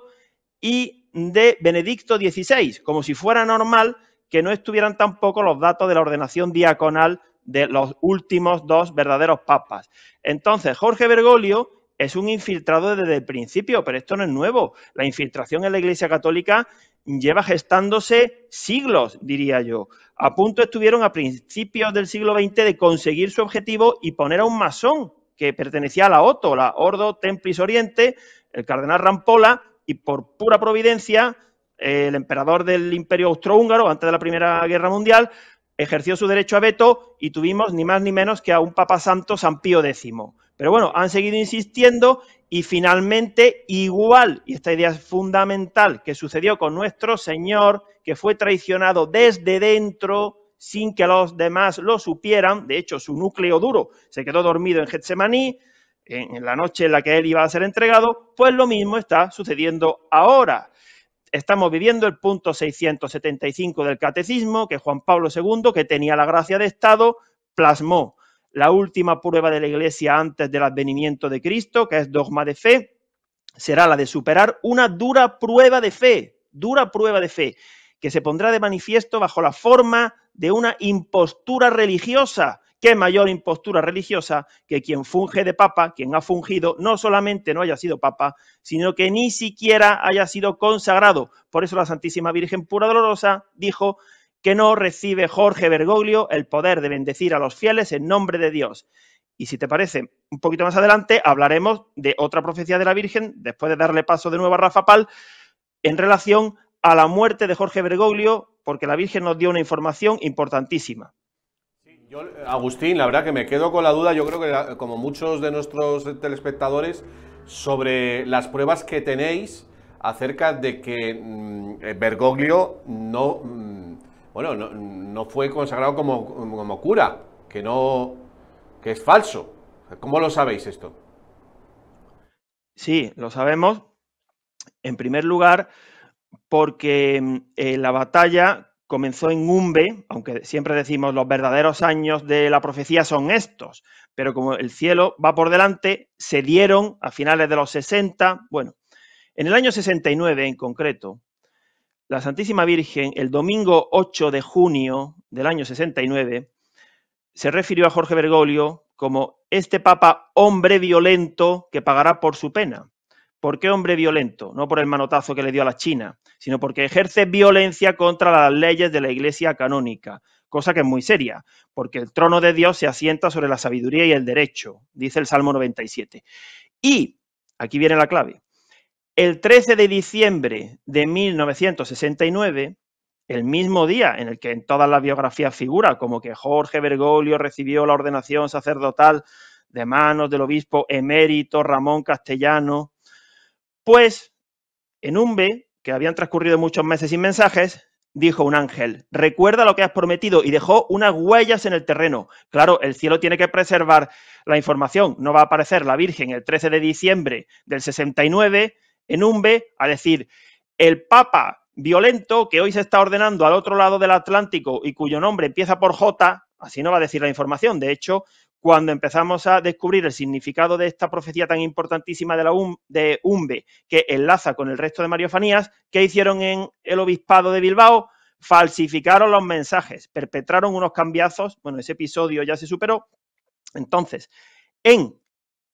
y de Benedicto XVI, como si fuera normal que no estuvieran tampoco los datos de la ordenación diaconal de los últimos dos verdaderos papas. Entonces, Jorge Bergoglio es un infiltrado desde el principio, pero esto no es nuevo. La infiltración en la Iglesia Católica lleva gestándose siglos, diría yo. A punto estuvieron a principios del siglo XX de conseguir su objetivo y poner a un masón que pertenecía a la OTO, la Ordo Templis Oriente, el cardenal Rampolla, y por pura providencia, el emperador del Imperio Austrohúngaro, antes de la Primera Guerra Mundial, ejerció su derecho a veto y tuvimos ni más ni menos que a un Papa Santo, San Pío X. Pero bueno, han seguido insistiendo y finalmente igual, y esta idea es fundamental, que sucedió con nuestro Señor, que fue traicionado desde dentro sin que los demás lo supieran. De hecho, su núcleo duro se quedó dormido en Getsemaní, en la noche en la que él iba a ser entregado. Pues lo mismo está sucediendo ahora. Estamos viviendo el punto 675 del Catecismo, que Juan Pablo II, que tenía la gracia de Estado, plasmó. La última prueba de la Iglesia antes del advenimiento de Cristo, que es dogma de fe, será la de superar una dura prueba de fe, que se pondrá de manifiesto bajo la forma de una impostura religiosa. ¿Qué mayor impostura religiosa que quien funge de papa, quien ha fungido, no solamente no haya sido papa, sino que ni siquiera haya sido consagrado? Por eso la Santísima Virgen Pura Dolorosa dijo que no recibe Jorge Bergoglio el poder de bendecir a los fieles en nombre de Dios. Y si te parece, un poquito más adelante hablaremos de otra profecía de la Virgen, después de darle paso de nuevo a Rafa Pal, en relación a la muerte de Jorge Bergoglio, porque la Virgen nos dio una información importantísima. Yo, Agustín, la verdad que me quedo con la duda, yo creo que como muchos de nuestros telespectadores, sobre las pruebas que tenéis acerca de que Bergoglio no fue consagrado como cura, que es falso. ¿Cómo lo sabéis esto? Sí, lo sabemos. En primer lugar, porque la batalla comenzó en Umbe, aunque siempre decimos los verdaderos años de la profecía son estos, pero como el cielo va por delante, se dieron a finales de los 60, bueno, en el año 69 en concreto, la Santísima Virgen, el domingo 8 de junio del año 69, se refirió a Jorge Bergoglio como este papa hombre violento que pagará por su pena. ¿Por qué hombre violento? No por el manotazo que le dio a la China, sino porque ejerce violencia contra las leyes de la Iglesia canónica, cosa que es muy seria, porque el trono de Dios se asienta sobre la sabiduría y el derecho, dice el Salmo 97. Y, aquí viene la clave, el 13 de diciembre de 1969, el mismo día en el que en todas las biografías figura como que Jorge Bergoglio recibió la ordenación sacerdotal de manos del obispo emérito Ramón Castellano, pues en Umbe, que habían transcurrido muchos meses sin mensajes, dijo un ángel, recuerda lo que has prometido, y dejó unas huellas en el terreno. Claro, el cielo tiene que preservar la información, no va a aparecer la Virgen el 13 de diciembre del 69 en Umbe a decir, el Papa violento que hoy se está ordenando al otro lado del Atlántico y cuyo nombre empieza por J, así no va a decir la información. De hecho, cuando empezamos a descubrir el significado de esta profecía tan importantísima de Umbe, que enlaza con el resto de mariofanías, ¿qué hicieron en el obispado de Bilbao? Falsificaron los mensajes, perpetraron unos cambiazos. Bueno, ese episodio ya se superó. Entonces, en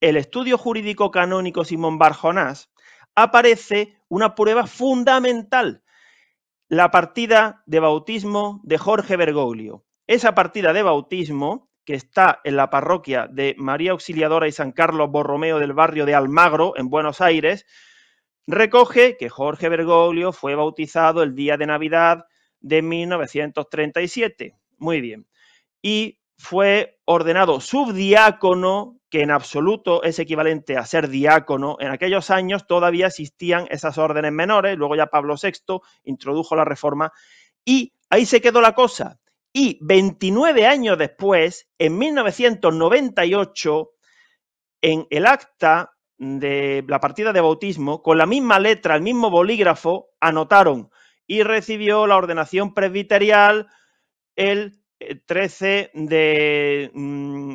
el estudio jurídico canónico Simón Bar Jonás aparece una prueba fundamental, la partida de bautismo de Jorge Bergoglio. Esa partida de bautismo, que está en la parroquia de María Auxiliadora y San Carlos Borromeo del barrio de Almagro, en Buenos Aires, recoge que Jorge Bergoglio fue bautizado el día de Navidad de 1937. Muy bien. Y fue ordenado subdiácono, que en absoluto es equivalente a ser diácono. En aquellos años todavía existían esas órdenes menores, luego ya Pablo VI introdujo la reforma y ahí se quedó la cosa. Y 29 años después, en 1998, en el acta de la partida de bautismo, con la misma letra, el mismo bolígrafo, anotaron y recibió la ordenación presbiterial el 13 de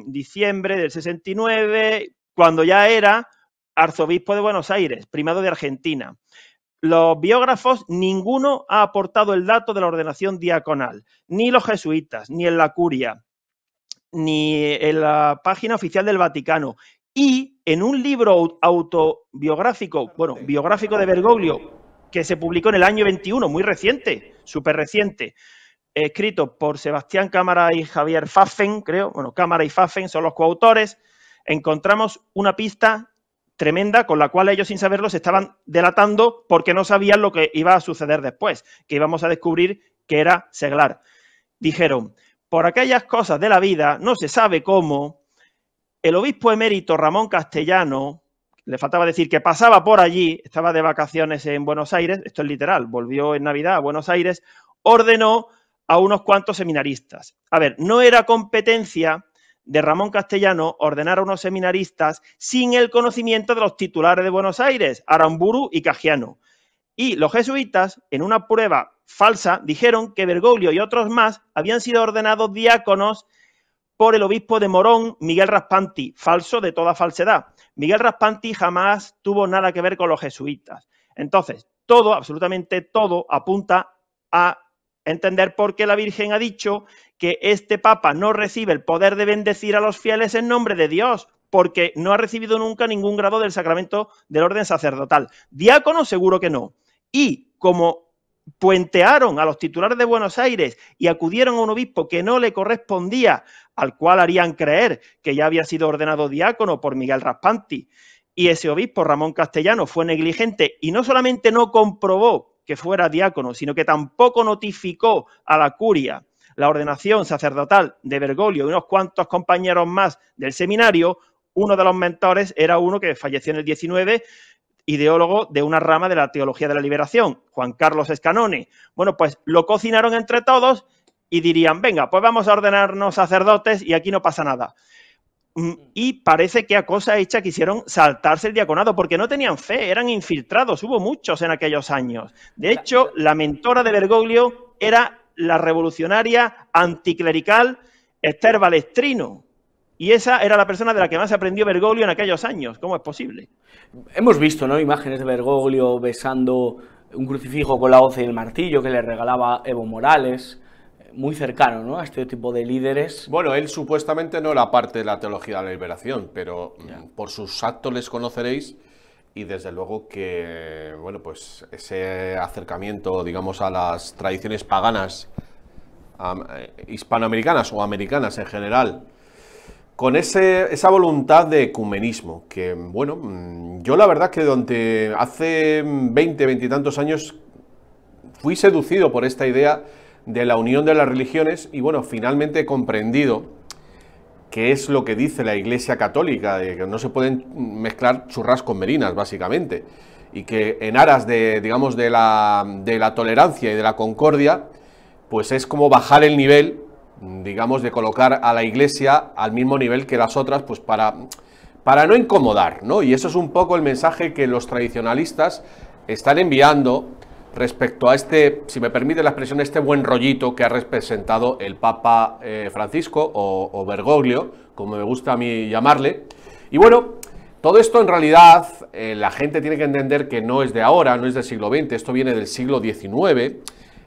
diciembre del 69, cuando ya era arzobispo de Buenos Aires, primado de Argentina. Los biógrafos, ninguno ha aportado el dato de la ordenación diaconal, ni los jesuitas, ni en la curia, ni en la página oficial del Vaticano. Y en un libro autobiográfico, bueno, biográfico de Bergoglio, que se publicó en el año 21, muy reciente, súper reciente, escrito por Sebastián Cámara y Javier Pfaffen, creo, bueno, Cámara y Pfaffen son los coautores, encontramos una pista tremenda con la cual ellos, sin saberlo, se estaban delatando porque no sabían lo que iba a suceder después, que íbamos a descubrir que era seglar. Dijeron, por aquellas cosas de la vida, no se sabe cómo, el obispo emérito Ramón Castellano, le faltaba decir que pasaba por allí, estaba de vacaciones en Buenos Aires, esto es literal, volvió en Navidad a Buenos Aires, ordenó a unos cuantos seminaristas. A ver, no era competencia de Ramón Castellano ordenar a unos seminaristas sin el conocimiento de los titulares de Buenos Aires, Aramburu y Cagiano. Y los jesuitas, en una prueba falsa, dijeron que Bergoglio y otros más habían sido ordenados diáconos por el obispo de Morón, Miguel Raspanti, falso de toda falsedad. Miguel Raspanti jamás tuvo nada que ver con los jesuitas. Entonces, todo, absolutamente todo, apunta a entender por qué la Virgen ha dicho que este Papa no recibe el poder de bendecir a los fieles en nombre de Dios, porque no ha recibido nunca ningún grado del sacramento del orden sacerdotal. Diácono seguro que no. Y como puentearon a los titulares de Buenos Aires y acudieron a un obispo que no le correspondía, al cual harían creer que ya había sido ordenado diácono por Miguel Raspanti, y ese obispo, Ramón Castellano, fue negligente y no solamente no comprobó que fuera diácono, sino que tampoco notificó a la curia la ordenación sacerdotal de Bergoglio y unos cuantos compañeros más del seminario. Uno de los mentores era uno que falleció en el 19, ideólogo de una rama de la teología de la liberación, Juan Carlos Escanone. Bueno, pues lo cocinaron entre todos y dirían, venga, pues vamos a ordenarnos sacerdotes y aquí no pasa nada. Y parece que a cosa hecha quisieron saltarse el diaconado porque no tenían fe, eran infiltrados, hubo muchos en aquellos años. De hecho, la mentora de Bergoglio era la revolucionaria anticlerical Esther Balestrino. Y esa era la persona de la que más aprendió Bergoglio en aquellos años. ¿Cómo es posible? Hemos visto, ¿no?, imágenes de Bergoglio besando un crucifijo con la hoz y el martillo que le regalaba Evo Morales, muy cercano, ¿no?, a este tipo de líderes. Bueno, él supuestamente no era parte de la teología de la liberación, pero por sus actos les conoceréis, y desde luego que, bueno, pues ese acercamiento, digamos, a las tradiciones paganas hispanoamericanas o americanas en general, con esa voluntad de ecumenismo, que, bueno, yo la verdad que durante hace 20 y tantos años fui seducido por esta idea de la unión de las religiones y, bueno, finalmente he comprendido qué es lo que dice la Iglesia Católica, de que no se pueden mezclar churras con merinas, básicamente, y que en aras de, digamos, de la tolerancia y de la concordia, pues es como bajar el nivel, digamos, de colocar a la Iglesia al mismo nivel que las otras, pues para no incomodar, ¿no? Y eso es un poco el mensaje que los tradicionalistas están enviando respecto a este, si me permite la expresión, este buen rollito que ha representado el Papa Francisco o Bergoglio, como me gusta a mí llamarle. Y bueno, todo esto en realidad la gente tiene que entender que no es de ahora, no es del siglo XX, esto viene del siglo XIX,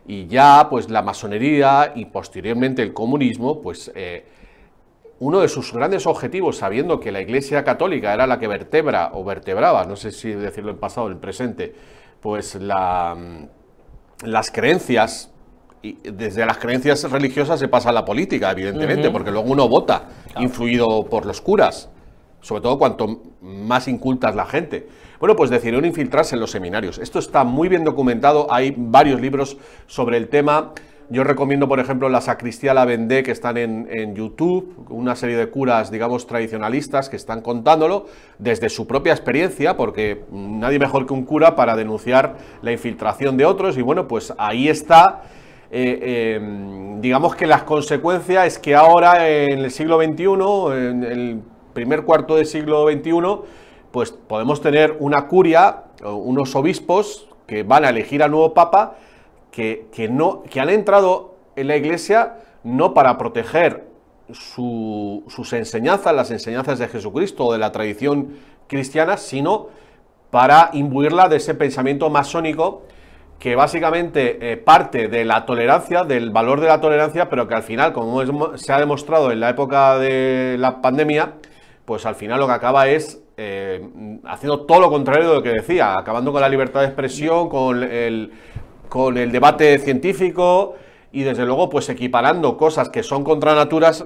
y ya pues la masonería y posteriormente el comunismo, pues uno de sus grandes objetivos, sabiendo que la Iglesia Católica era la que vertebra o vertebraba, no sé si decirlo en pasado o en presente, pues las creencias, y desde las creencias religiosas se pasa a la política, evidentemente, porque luego uno vota, influido por los curas, sobre todo cuanto más inculta es la gente. Bueno, pues decidieron infiltrarse en los seminarios. Esto está muy bien documentado, hay varios libros sobre el tema. Yo recomiendo, por ejemplo, La Sacristía La Vendée, que están en YouTube, una serie de curas, digamos, tradicionalistas que están contándolo desde su propia experiencia, porque nadie mejor que un cura para denunciar la infiltración de otros. Y bueno, pues ahí está, digamos que las consecuencias es que ahora en el siglo XXI, en el primer cuarto del siglo XXI, pues podemos tener una curia, unos obispos que van a elegir al nuevo papa, que han entrado en la Iglesia no para proteger sus enseñanzas, las enseñanzas de Jesucristo o de la tradición cristiana, sino para imbuirla de ese pensamiento masónico que básicamente parte de la tolerancia, del valor de la tolerancia, pero que al final, como se ha demostrado en la época de la pandemia, pues al final lo que acaba es haciendo todo lo contrario de lo que decía, acabando con la libertad de expresión, con el debate científico y desde luego pues equiparando cosas que son contra naturas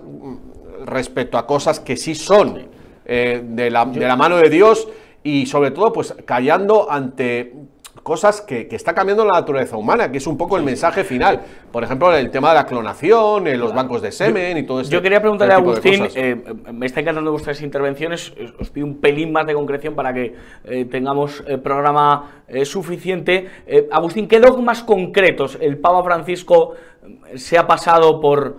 respecto a cosas que sí son de la mano de Dios y sobre todo pues callando ante cosas que está cambiando la naturaleza humana, que es un poco el mensaje final. Por ejemplo, el tema de la clonación, los bancos de semen y todo eso. Yo quería preguntarle a Agustín, me está encantando vuestras intervenciones, os pido un pelín más de concreción para que tengamos programa suficiente. Agustín, ¿qué dogmas concretos el Papa Francisco se ha pasado por...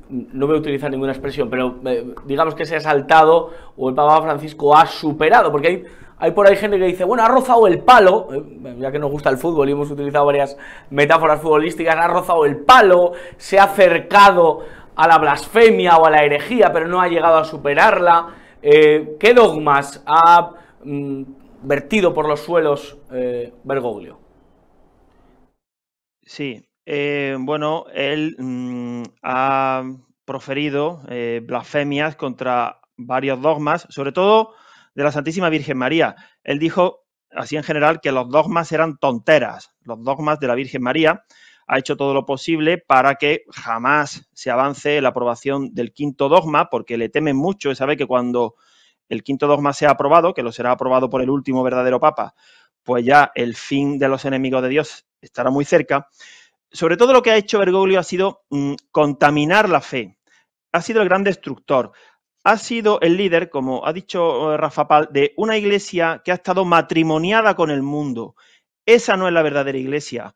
No voy a utilizar ninguna expresión, pero digamos que se ha saltado o el Papa Francisco ha superado? Porque hay por ahí gente que dice, bueno, ha rozado el palo, ya que nos gusta el fútbol y hemos utilizado varias metáforas futbolísticas, ha rozado el palo, se ha acercado a la blasfemia o a la herejía, pero no ha llegado a superarla. ¿Qué dogmas ha vertido por los suelos Bergoglio? Sí, bueno, él ha proferido blasfemias contra varios dogmas, sobre todo de la Santísima Virgen María. Él dijo, así en general, que los dogmas eran tonteras. Los dogmas de la Virgen María. Ha hecho todo lo posible para que jamás se avance la aprobación del quinto dogma, porque le temen mucho y sabe que cuando el quinto dogma sea aprobado, que lo será aprobado por el último verdadero Papa, pues ya el fin de los enemigos de Dios estará muy cerca. Sobre todo lo que ha hecho Bergoglio ha sido contaminar la fe. Ha sido el gran destructor. Ha sido el líder, como ha dicho Rafa Pal, de una iglesia que ha estado matrimoniada con el mundo. Esa no es la verdadera iglesia,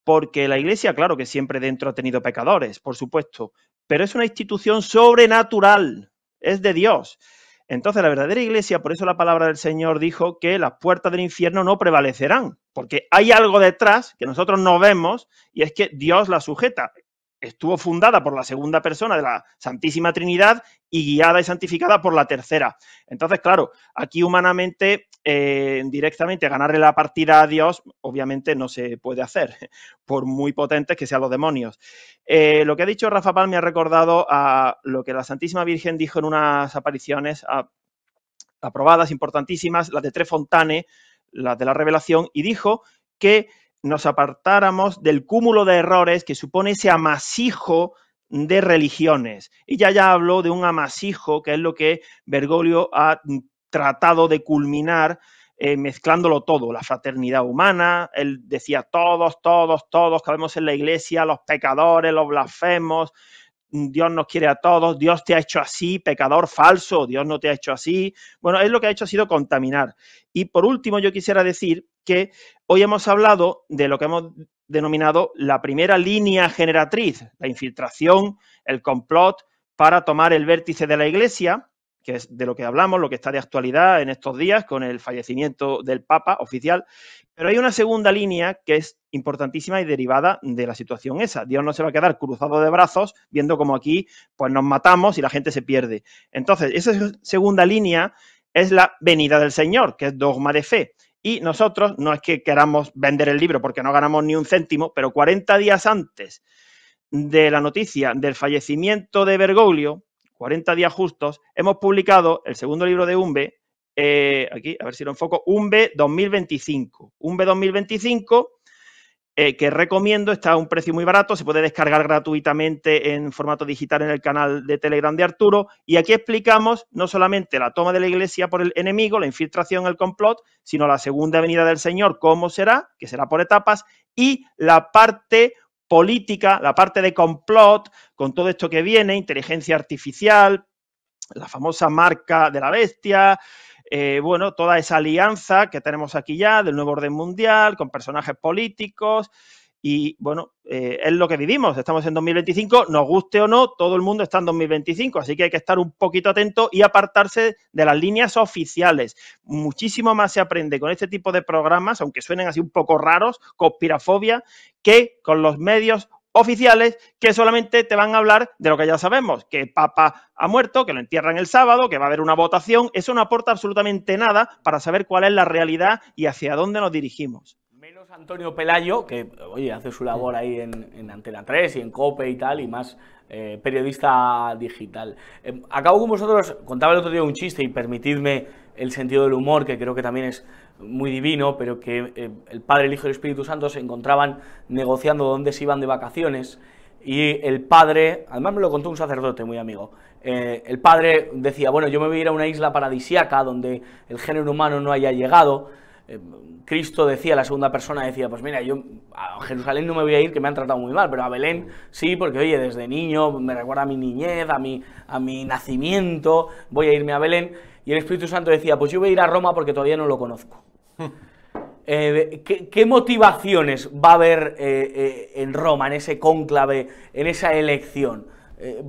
porque la iglesia, claro que siempre dentro ha tenido pecadores, por supuesto, pero es una institución sobrenatural, es de Dios. Entonces la verdadera iglesia, por eso la palabra del Señor dijo que las puertas del infierno no prevalecerán, porque hay algo detrás que nosotros no vemos y es que Dios la sujeta. Estuvo fundada por la segunda persona de la Santísima Trinidad y guiada y santificada por la tercera. Entonces, claro, aquí humanamente, directamente ganarle la partida a Dios, obviamente no se puede hacer, por muy potentes que sean los demonios. Lo que ha dicho Rafa Pal me ha recordado a lo que la Santísima Virgen dijo en unas apariciones aprobadas, importantísimas, las de Tre Fontane, las de la Revelación, y dijo que nos apartáramos del cúmulo de errores que supone ese amasijo de religiones. Ella ya habló de un amasijo, que es lo que Bergoglio ha tratado de culminar mezclándolo todo, la fraternidad humana. Él decía todos cabemos en la iglesia, los pecadores, los blasfemos, Dios nos quiere a todos, Dios te ha hecho así, pecador falso, Dios no te ha hecho así. Bueno, él lo que ha hecho ha sido contaminar. Y por último, yo quisiera decir que hoy hemos hablado de lo que hemos denominado la primera línea generatriz, la infiltración, el complot para tomar el vértice de la Iglesia, que es de lo que hablamos, lo que está de actualidad en estos días con el fallecimiento del Papa oficial. Pero hay una segunda línea que es importantísima y derivada de la situación esa. Dios no se va a quedar cruzado de brazos viendo como aquí pues nos matamos y la gente se pierde. Entonces, esa segunda línea es la venida del Señor, que es dogma de fe. Y nosotros, no es que queramos vender el libro porque no ganamos ni un céntimo, pero 40 días antes de la noticia del fallecimiento de Bergoglio, 40 días justos, hemos publicado el segundo libro de Umbe, aquí, a ver si lo enfoco, Umbe 2025. Umbe 2025, que recomiendo, está a un precio muy barato, se puede descargar gratuitamente en formato digital en el canal de Telegram de Arturo, y aquí explicamos no solamente la toma de la Iglesia por el enemigo, la infiltración, el complot, sino la segunda venida del Señor, cómo será, que será por etapas, y la parte política, la parte de complot, con todo esto que viene, inteligencia artificial, la famosa marca de la bestia, bueno, toda esa alianza que tenemos aquí ya del nuevo orden mundial, con personajes políticos, y bueno, es lo que vivimos, estamos en 2025, nos guste o no, todo el mundo está en 2025, así que hay que estar un poquito atento y apartarse de las líneas oficiales. Muchísimo más se aprende con este tipo de programas, aunque suenen así un poco raros, conspirafobia, que con los medios oficiales que solamente te van a hablar de lo que ya sabemos, que el Papa ha muerto, que lo entierran el sábado, que va a haber una votación. Eso no aporta absolutamente nada para saber cuál es la realidad y hacia dónde nos dirigimos. Menos Antonio Pelayo, que, oye, hace su labor ahí en Antena 3 y en COPE y tal, y más periodista digital. Acabo con vosotros, contaba el otro día un chiste, y permitidme el sentido del humor, que creo que también es muy divino, pero que el Padre, el Hijo y el Espíritu Santo se encontraban negociando dónde se iban de vacaciones, y el Padre, además me lo contó un sacerdote muy amigo, el Padre decía, bueno, yo me voy a ir a una isla paradisíaca donde el género humano no haya llegado. Cristo decía, la segunda persona decía, pues mira, yo a Jerusalén no me voy a ir, que me han tratado muy mal, pero a Belén sí, porque oye, desde niño me recuerda a mi niñez, a mi nacimiento, voy a irme a Belén. Y el Espíritu Santo decía, pues yo voy a ir a Roma porque todavía no lo conozco. ¿Qué motivaciones va a haber en Roma, en ese cónclave, en esa elección?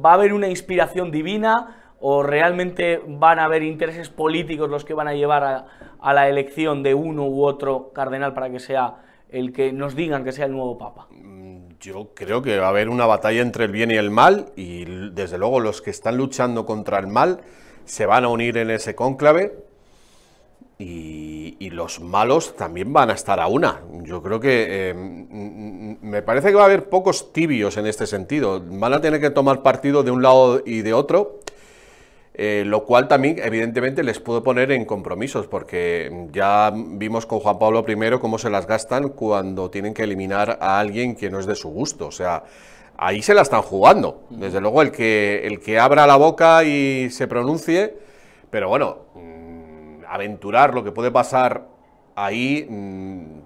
¿Va a haber una inspiración divina o realmente van a haber intereses políticos los que van a llevar a la elección de uno u otro cardenal para que sea el que nos digan que sea el nuevo Papa? Yo creo que va a haber una batalla entre el bien y el mal, y desde luego los que están luchando contra el mal se van a unir en ese cónclave, y los malos también van a estar a una. Yo creo que me parece que va a haber pocos tibios en este sentido, van a tener que tomar partido de un lado y de otro. Lo cual también evidentemente les puede poner en compromisos, porque ya vimos con Juan Pablo I cómo se las gastan cuando tienen que eliminar a alguien que no es de su gusto. O sea, ahí se la están jugando. Desde luego el que abra la boca y se pronuncie, pero bueno, aventurar lo que puede pasar ahí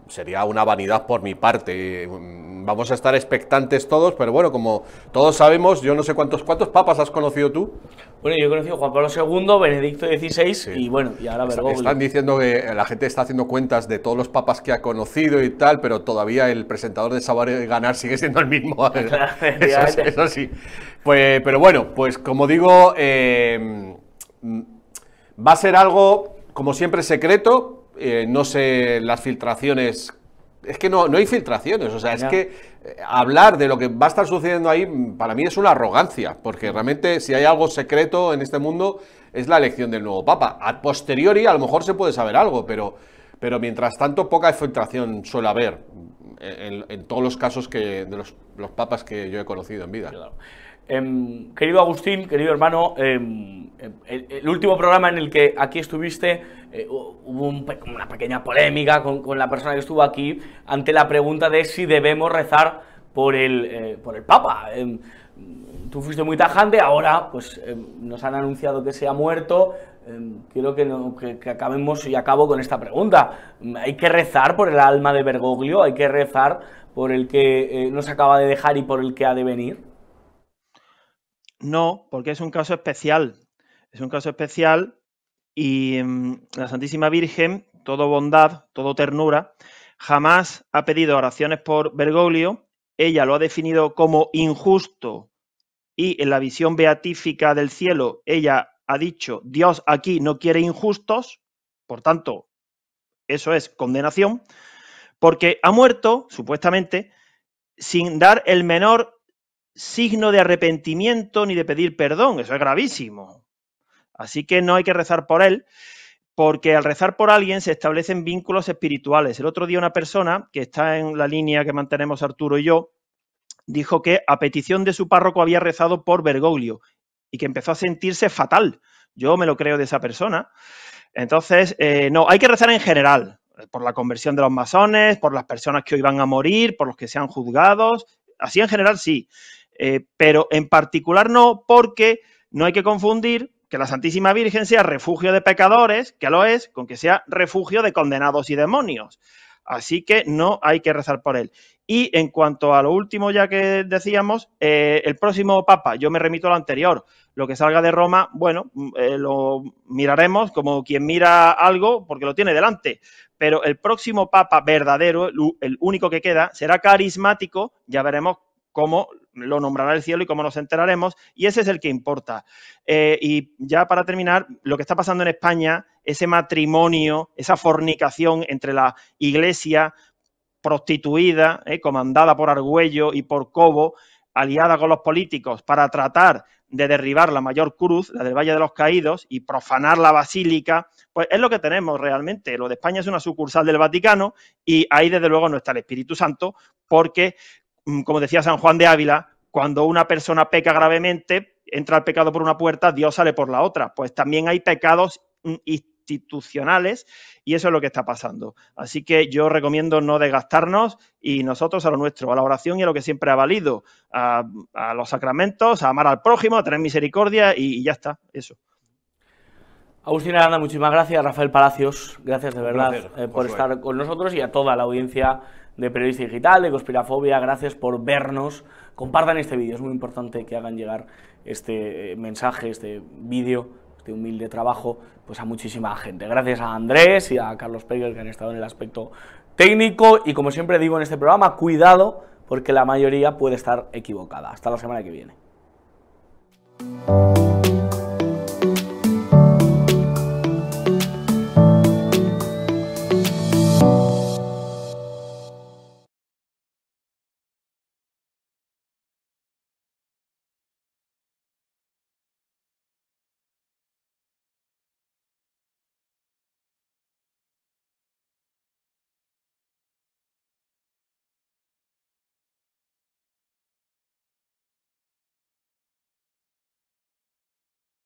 sería una vanidad por mi parte. Vamos a estar expectantes todos, pero bueno, como todos sabemos, yo no sé cuántos papas has conocido tú. Bueno, yo he conocido a Juan Pablo II, Benedicto XVI, sí. Y bueno, y ahora Bergoglio. Están diciendo que la gente está haciendo cuentas de todos los papas que ha conocido y tal, pero todavía el presentador de Saber Ganar sigue siendo el mismo. Eso sí. Pues, pero bueno, pues como digo, va a ser algo, como siempre, secreto. No sé las filtraciones. Es que no hay filtraciones, o sea, es que hablar de lo que va a estar sucediendo ahí para mí es una arrogancia, porque realmente si hay algo secreto en este mundo es la elección del nuevo Papa. A posteriori a lo mejor se puede saber algo, pero mientras tanto poca filtración suele haber en todos los casos de los papas que yo he conocido en vida. Claro. Querido Agustín, querido hermano, el último programa en el que aquí estuviste, hubo una pequeña polémica con la persona que estuvo aquí ante la pregunta de si debemos rezar por el Papa. Tú fuiste muy tajante, ahora pues nos han anunciado que se ha muerto. Quiero que acabemos y acabo con esta pregunta. ¿Hay que rezar por el alma de Bergoglio? ¿Hay que rezar por el que nos acaba de dejar y por el que ha de venir? No, porque es un caso especial. Es un caso especial y la Santísima Virgen, todo bondad, todo ternura, jamás ha pedido oraciones por Bergoglio. Ella lo ha definido como injusto y en la visión beatífica del cielo ella ha dicho, Dios aquí no quiere injustos, por tanto, eso es condenación, porque ha muerto, supuestamente, sin dar el menor signo de arrepentimiento ni de pedir perdón. Eso es gravísimo. Así que no hay que rezar por él, porque al rezar por alguien se establecen vínculos espirituales. El otro día una persona, que está en la línea que mantenemos Arturo y yo, dijo que a petición de su párroco había rezado por Bergoglio y que empezó a sentirse fatal. Yo me lo creo de esa persona. Entonces, no, hay que rezar en general, por la conversión de los masones, por las personas que hoy van a morir, por los que sean juzgados. Así en general sí, pero en particular no, porque no hay que confundir que la Santísima Virgen sea refugio de pecadores, que lo es, con que sea refugio de condenados y demonios. Así que no hay que rezar por él. Y en cuanto a lo último ya que decíamos, el próximo Papa, yo me remito a lo anterior, lo que salga de Roma, bueno, lo miraremos como quien mira algo porque lo tiene delante. Pero el próximo Papa verdadero, el único que queda, será carismático, ya veremos cómo lo nombrará el cielo y cómo nos enteraremos, y ese es el que importa. Y ya para terminar, lo que está pasando en España, ese matrimonio, esa fornicación entre la Iglesia prostituida, comandada por Argüello y por Cobo, aliada con los políticos para tratar de derribar la mayor cruz, la del Valle de los Caídos, y profanar la basílica, pues es lo que tenemos realmente. Lo de España es una sucursal del Vaticano y ahí desde luego no está el Espíritu Santo, porque, como decía San Juan de Ávila, cuando una persona peca gravemente, entra el pecado por una puerta, Dios sale por la otra. Pues también hay pecados institucionales y eso es lo que está pasando. Así que yo recomiendo no desgastarnos y nosotros a lo nuestro, a la oración y a lo que siempre ha valido, a los sacramentos, a amar al prójimo, a tener misericordia y ya está, eso. Agustín Aranda, muchísimas gracias. Rafael Palacios, gracias de verdad placer, por estar con nosotros, y a toda la audiencia de Periodista Digital, de Conspirafobia, gracias por vernos. Compartan este vídeo, es muy importante que hagan llegar este mensaje, este vídeo, este humilde trabajo, pues a muchísima gente. Gracias a Andrés y a Carlos Pérez, que han estado en el aspecto técnico, y como siempre digo en este programa, cuidado, porque la mayoría puede estar equivocada. Hasta la semana que viene.